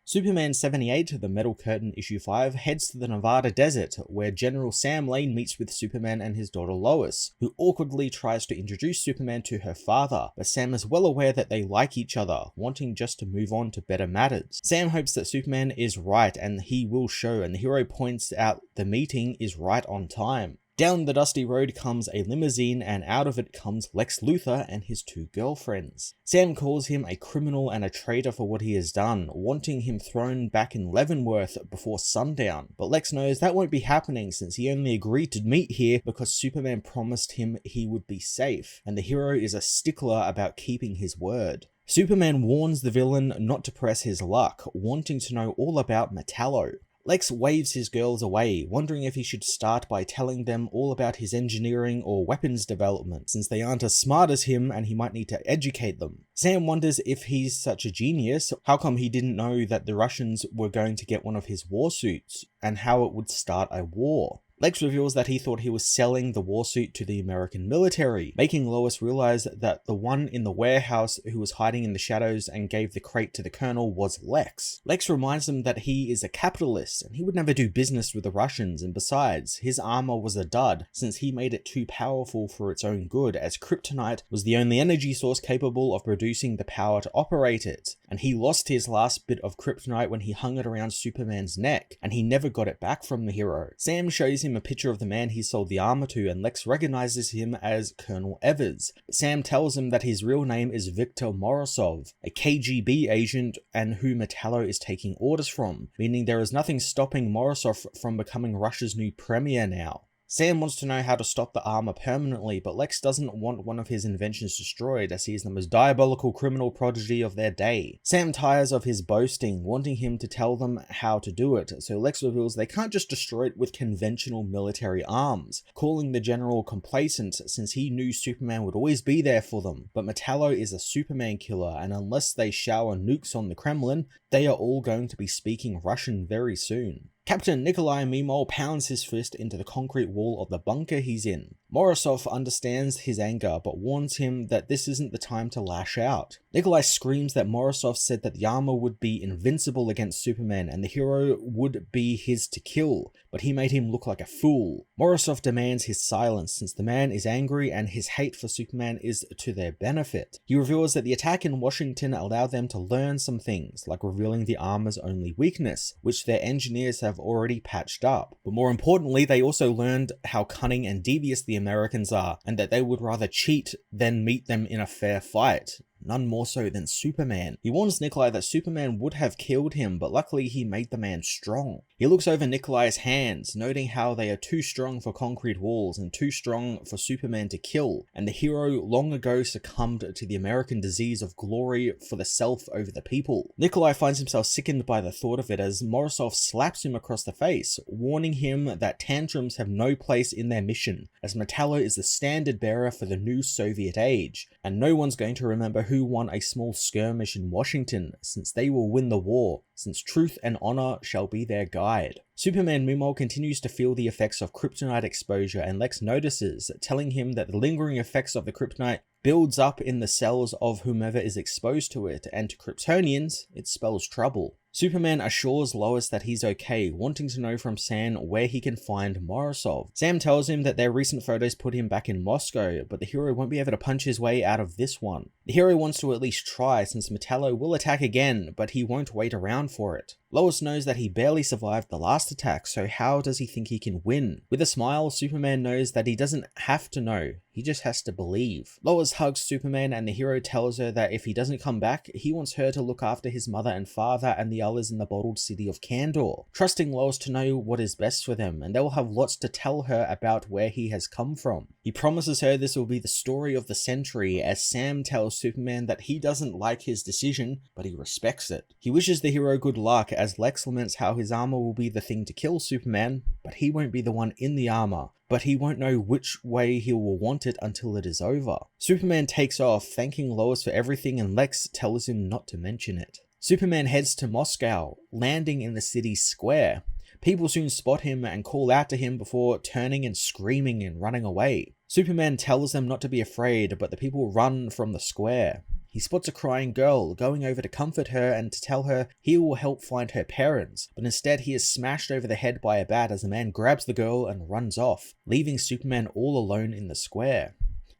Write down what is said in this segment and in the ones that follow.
Superman 78, The Metal Curtain issue 5, heads to the Nevada desert, where General Sam Lane meets with Superman and his daughter Lois, who awkwardly tries to introduce Superman to her father, but Sam is well aware that they like each other, wanting just to move on to better matters. Sam hopes that Superman is right, and he will show, and the hero points out the meeting is right on time. Down the dusty road comes a limousine, and out of it comes Lex Luthor and his two girlfriends. Sam calls him a criminal and a traitor for what he has done, wanting him thrown back in Leavenworth before sundown. But Lex knows that won't be happening, since he only agreed to meet here because Superman promised him he would be safe, and the hero is a stickler about keeping his word. Superman warns the villain not to press his luck, wanting to know all about Metallo. Lex waves his girls away, wondering if he should start by telling them all about his engineering or weapons development, since they aren't as smart as him and he might need to educate them. Sam wonders if he's such a genius, how come he didn't know that the Russians were going to get one of his war suits, and how it would start a war. Lex reveals that he thought he was selling the warsuit to the American military, making Lois realize that the one in the warehouse who was hiding in the shadows and gave the crate to the colonel was Lex. Lex reminds him that he is a capitalist and he would never do business with the Russians, and besides, his armor was a dud since he made it too powerful for its own good, as kryptonite was the only energy source capable of producing the power to operate it, and he lost his last bit of kryptonite when he hung it around Superman's neck, and he never got it back from the hero. Sam shows him a picture of the man he sold the armor to, and Lex recognizes him as Colonel Evers. Sam tells him that his real name is Viktor Morozov, a KGB agent and who Metallo is taking orders from, meaning there is nothing stopping Morozov from becoming Russia's new premier now. Sam wants to know how to stop the armor permanently, but Lex doesn't want one of his inventions destroyed, as he is the most diabolical criminal prodigy of their day. Sam tires of his boasting, wanting him to tell them how to do it, so Lex reveals they can't just destroy it with conventional military arms, calling the general complacent since he knew Superman would always be there for them. But Metallo is a Superman killer, and unless they shower nukes on the Kremlin, they are all going to be speaking Russian very soon. Captain Nikolai meanwhile pounds his fist into the concrete wall of the bunker he's in. Morozov understands his anger, but warns him that this isn't the time to lash out. Nikolai screams that Morozov said that the armor would be invincible against Superman and the hero would be his to kill, but he made him look like a fool. Morozov demands his silence since the man is angry and his hate for Superman is to their benefit. He reveals that the attack in Washington allowed them to learn some things, like revealing the armor's only weakness, which their engineers have already patched up. But more importantly, they also learned how cunning and devious the Americans are, and that they would rather cheat than meet them in a fair fight. None more so than Superman. He warns Nikolai that Superman would have killed him, but luckily he made the man strong. He looks over Nikolai's hands, noting how they are too strong for concrete walls and too strong for Superman to kill, and the hero long ago succumbed to the American disease of glory for the self over the people. Nikolai finds himself sickened by the thought of it as Morozov slaps him across the face, warning him that tantrums have no place in their mission, as Metallo is the standard bearer for the new Soviet age, and no one's going to remember who won a small skirmish in Washington, since they will win the war, since truth and honor shall be their guide. Superman meanwhile continues to feel the effects of kryptonite exposure, and Lex notices, telling him that the lingering effects of the kryptonite builds up in the cells of whomever is exposed to it, and to Kryptonians, it spells trouble. Superman assures Lois that he's okay, wanting to know from Sam where he can find Morozov. Sam tells him that their recent photos put him back in Moscow, but the hero won't be able to punch his way out of this one. The hero wants to at least try, since Metallo will attack again, but he won't wait around for it. Lois knows that he barely survived the last attack, so how does he think he can win? With a smile, Superman knows that he doesn't have to know, he just has to believe. Lois hugs Superman, and the hero tells her that if he doesn't come back, he wants her to look after his mother and father and the others in the bottled city of Kandor, trusting Lois to know what is best for them, and they'll have lots to tell her about where he has come from. He promises her this will be the story of the century, as Sam tells Superman that he doesn't like his decision, but he respects it. He wishes the hero good luck, as Lex laments how his armor will be the thing to kill Superman, but he won't be the one in the armor. But he won't know which way he will want it until it is over. Superman takes off, thanking Lois for everything, and Lex tells him not to mention it. Superman heads to Moscow, landing in the city's square. People soon spot him and call out to him before turning and screaming and running away. Superman tells them not to be afraid, but the people run from the square. He spots a crying girl, going over to comfort her and to tell her he will help find her parents, but instead he is smashed over the head by a bat as a man grabs the girl and runs off, leaving Superman all alone in the square.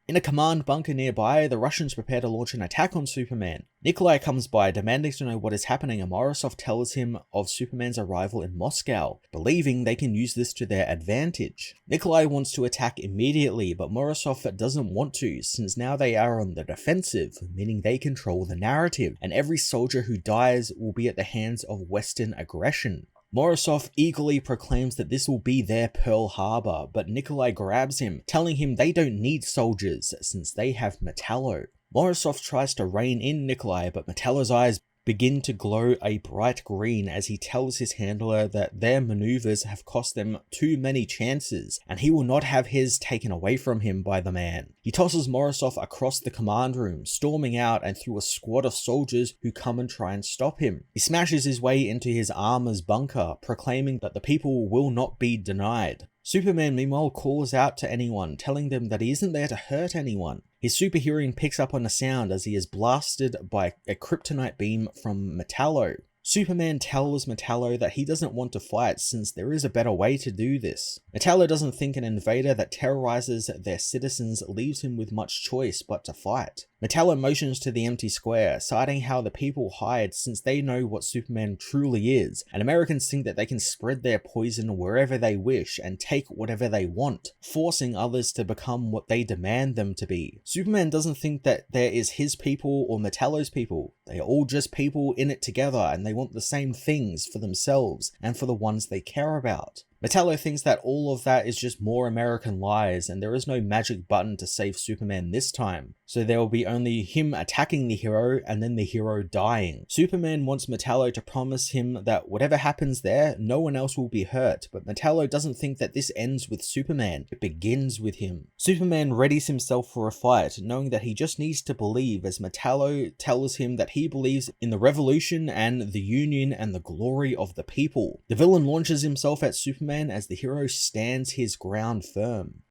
In a command bunker nearby, the Russians prepare to launch an attack on Superman. Nikolai comes by, demanding to know what is happening, and Morozov tells him of Superman's arrival in Moscow, believing they can use this to their advantage. Nikolai wants to attack immediately, but Morozov doesn't want to, since now they are on the defensive, meaning they control the narrative, and every soldier who dies will be at the hands of Western aggression. Morozov eagerly proclaims that this will be their Pearl Harbor, but Nikolai grabs him, telling him they don't need soldiers since they have Metallo. Morozov tries to rein in Nikolai, but Metallo's eyes begin to glow a bright green as he tells his handler that their maneuvers have cost them too many chances, and he will not have his taken away from him by the man. He tosses Morozov across the command room, storming out and through a squad of soldiers who come and try and stop him. He smashes his way into his armor's bunker, proclaiming that the people will not be denied. Superman meanwhile calls out to anyone, telling them that he isn't there to hurt anyone. His super hearing picks up on a sound as he is blasted by a kryptonite beam from Metallo. Superman tells Metallo that he doesn't want to fight since there is a better way to do this. Metallo doesn't think an invader that terrorizes their citizens leaves him with much choice but to fight. Metallo motions to the empty square, citing how the people hide since they know what Superman truly is, and Americans think that they can spread their poison wherever they wish and take whatever they want, forcing others to become what they demand them to be. Superman doesn't think that there is his people or Metallo's people. They are all just people in it together, and they want the same things for themselves and for the ones they care about. Metallo thinks that all of that is just more American lies, and there is no magic button to save Superman this time, so there will be only him attacking the hero and then the hero dying. Superman wants Metallo to promise him that whatever happens there, no one else will be hurt, but Metallo doesn't think that this ends with Superman, it begins with him. Superman readies himself for a fight, knowing that he just needs to believe, as Metallo tells him that he believes in the revolution and the union and the glory of the people. The villain launches himself at Superman as the hero stands his ground firm.